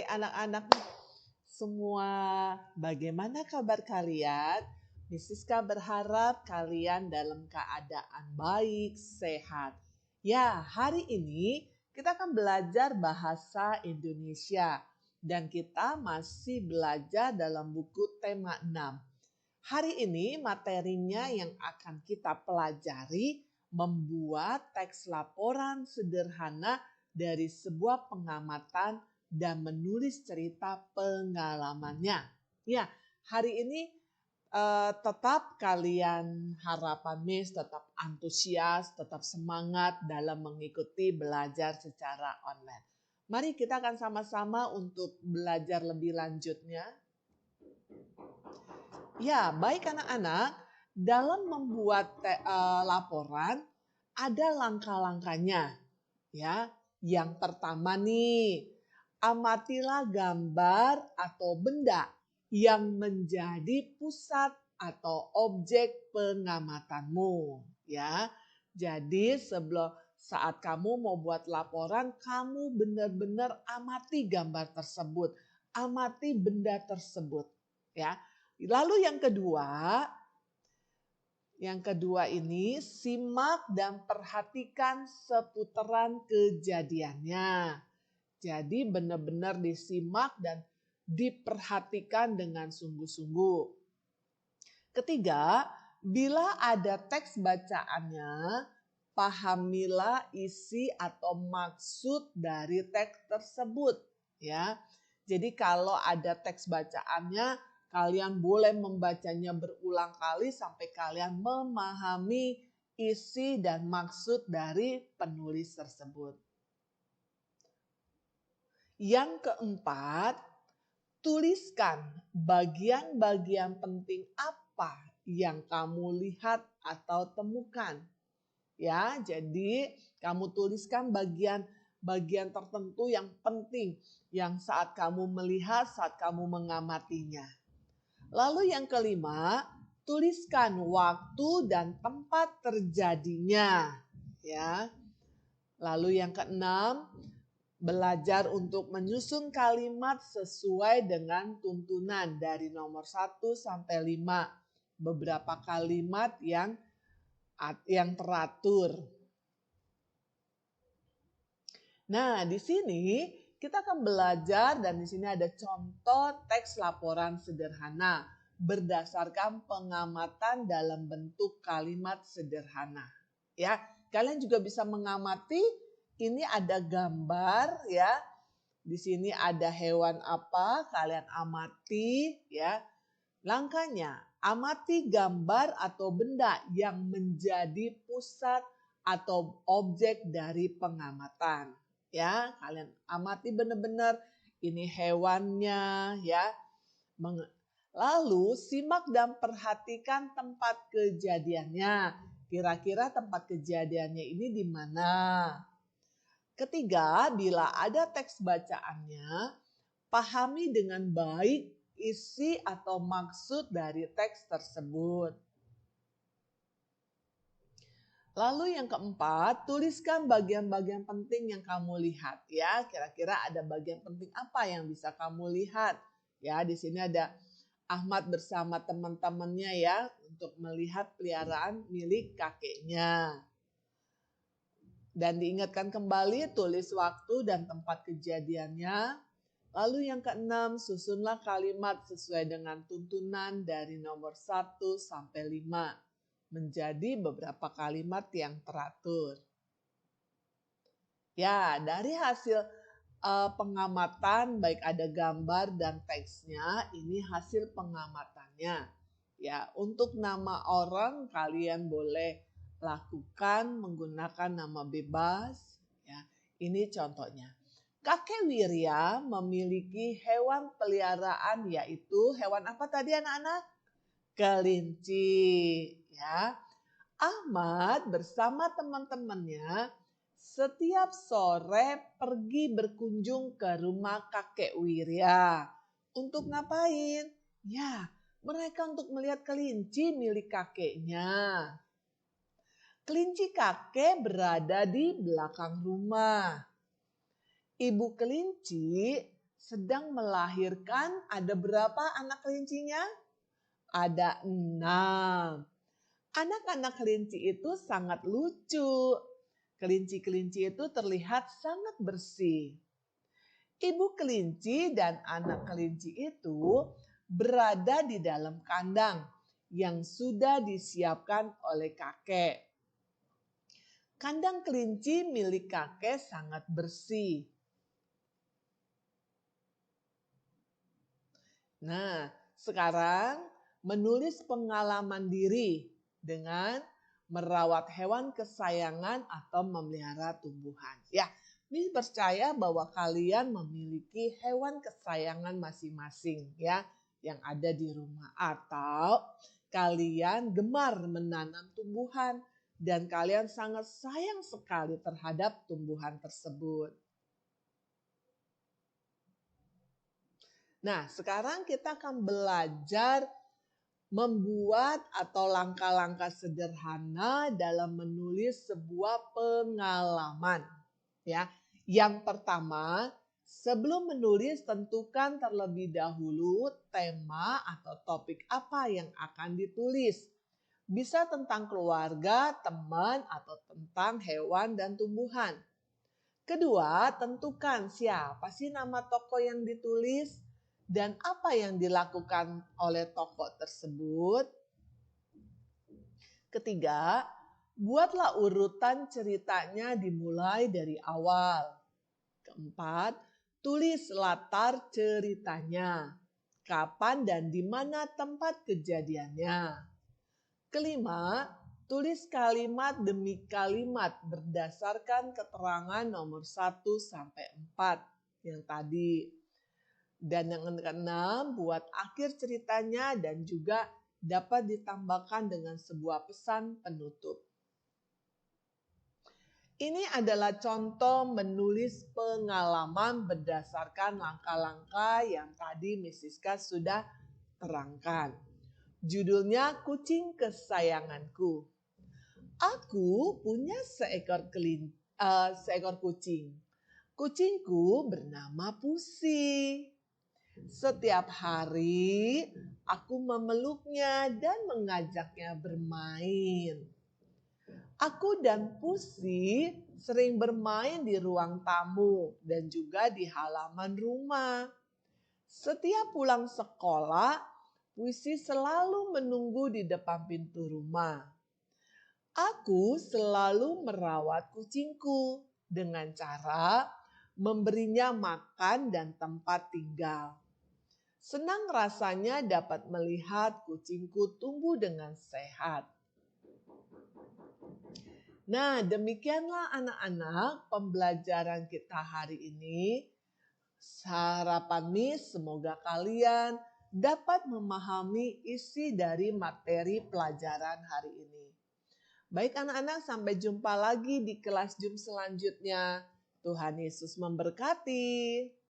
anak-anak semua, bagaimana kabar kalian? Miss Siska berharap kalian dalam keadaan baik, sehat. Ya, hari ini kita akan belajar bahasa Indonesia dan kita masih belajar dalam buku tema 6. Hari ini materinya yang akan kita pelajari membuat teks laporan sederhana dari sebuah pengamatan dan menulis cerita pengalamannya. Ya, hari ini tetap kalian harapan Miss tetap antusias, tetap semangat dalam mengikuti belajar secara online. Mari kita akan sama-sama untuk belajar lebih lanjutnya. Ya, baik anak-anak, dalam membuat laporan ada langkah-langkahnya. Ya, yang pertama nih, amatilah gambar atau benda yang menjadi pusat atau objek pengamatanmu. Ya, jadi saat kamu mau buat laporan, kamu benar-benar amati gambar tersebut, amati benda tersebut. Ya, lalu yang kedua ini simak dan perhatikan seputaran kejadiannya. Jadi benar-benar disimak dan diperhatikan dengan sungguh-sungguh. Ketiga, bila ada teks bacaannya, pahamilah isi atau maksud dari teks tersebut. Ya, jadi kalau ada teks bacaannya, kalian boleh membacanya berulang kali sampai kalian memahami isi dan maksud dari penulis tersebut. Yang keempat, tuliskan bagian-bagian penting apa yang kamu lihat atau temukan. Ya, jadi kamu tuliskan bagian tertentu yang penting yang saat kamu melihat, saat kamu mengamatinya. Lalu yang kelima, tuliskan waktu dan tempat terjadinya. Ya. Lalu yang keenam, belajar untuk menyusun kalimat sesuai dengan tuntunan dari nomor 1 sampai 5. Beberapa kalimat yang teratur. Nah, di sini kita akan belajar dan di sini ada contoh teks laporan sederhana berdasarkan pengamatan dalam bentuk kalimat sederhana. Ya, kalian juga bisa mengamati. Ini ada gambar ya. Di sini ada hewan apa, kalian amati ya. Langkahnya, amati gambar atau benda yang menjadi pusat atau objek dari pengamatan. Ya, kalian amati benar-benar ini hewannya ya. Lalu simak dan perhatikan tempat kejadiannya. Kira-kira tempat kejadiannya ini di mana? Ketiga, bila ada teks bacaannya, pahami dengan baik isi atau maksud dari teks tersebut. Lalu yang keempat, tuliskan bagian-bagian penting yang kamu lihat ya. Kira-kira ada bagian penting apa yang bisa kamu lihat? Ya, di sini ada Ahmad bersama teman-temannya ya untuk melihat peliharaan milik kakeknya. Dan diingatkan kembali, tulis waktu dan tempat kejadiannya. Lalu yang keenam, susunlah kalimat sesuai dengan tuntunan dari nomor 1 sampai 5. Menjadi beberapa kalimat yang teratur. Ya, dari hasil pengamatan, baik ada gambar dan teksnya, ini hasil pengamatannya. Ya, untuk nama orang kalian boleh lakukan menggunakan nama bebas. Ya, ini contohnya. Kakek Wirya memiliki hewan peliharaan yaitu hewan apa tadi anak-anak? Kelinci. Ya, Ahmad bersama teman-temannya setiap sore pergi berkunjung ke rumah kakek Wirya. Untuk ngapain? Ya, mereka untuk melihat kelinci milik kakeknya. Kelinci kakek berada di belakang rumah. Ibu kelinci sedang melahirkan. Ada berapa anak kelincinya? Ada 6. Anak-anak kelinci itu sangat lucu. Kelinci-kelinci itu terlihat sangat bersih. Ibu kelinci dan anak kelinci itu berada di dalam kandang yang sudah disiapkan oleh kakek. Kandang kelinci milik kakek sangat bersih. Nah, sekarang menulis pengalaman diri dengan merawat hewan kesayangan atau memelihara tumbuhan. Ya, ini percaya bahwa kalian memiliki hewan kesayangan masing-masing ya yang ada di rumah, atau kalian gemar menanam tumbuhan dan kalian sangat sayang sekali terhadap tumbuhan tersebut. Nah, sekarang kita akan belajar membuat atau langkah-langkah sederhana dalam menulis sebuah pengalaman. Ya, yang pertama, sebelum menulis tentukan terlebih dahulu tema atau topik apa yang akan ditulis. Bisa tentang keluarga, teman, atau tentang hewan dan tumbuhan. Kedua, tentukan siapa sih nama tokoh yang ditulis dan apa yang dilakukan oleh tokoh tersebut. Ketiga, buatlah urutan ceritanya dimulai dari awal. Keempat, tulis latar ceritanya, kapan dan di mana tempat kejadiannya. Kelima, tulis kalimat demi kalimat berdasarkan keterangan nomor 1 sampai 4 yang tadi. Dan yang keenam, buat akhir ceritanya dan juga dapat ditambahkan dengan sebuah pesan penutup. Ini adalah contoh menulis pengalaman berdasarkan langkah-langkah yang tadi Miss Siska sudah terangkan. Judulnya Kucing Kesayanganku. Aku punya seekor kucing. Kucingku bernama Pusi. Setiap hari aku memeluknya dan mengajaknya bermain. Aku dan Pusi sering bermain di ruang tamu dan juga di halaman rumah. Setiap pulang sekolah, Pusi selalu menunggu di depan pintu rumah. Aku selalu merawat kucingku dengan cara memberinya makan dan tempat tinggal. Senang rasanya dapat melihat kucingku tumbuh dengan sehat. Nah, demikianlah anak-anak pembelajaran kita hari ini. Harapan Miss semoga kalian dapat memahami isi dari materi pelajaran hari ini. Baik anak-anak, sampai jumpa lagi di kelas Zoom selanjutnya. Tuhan Yesus memberkati.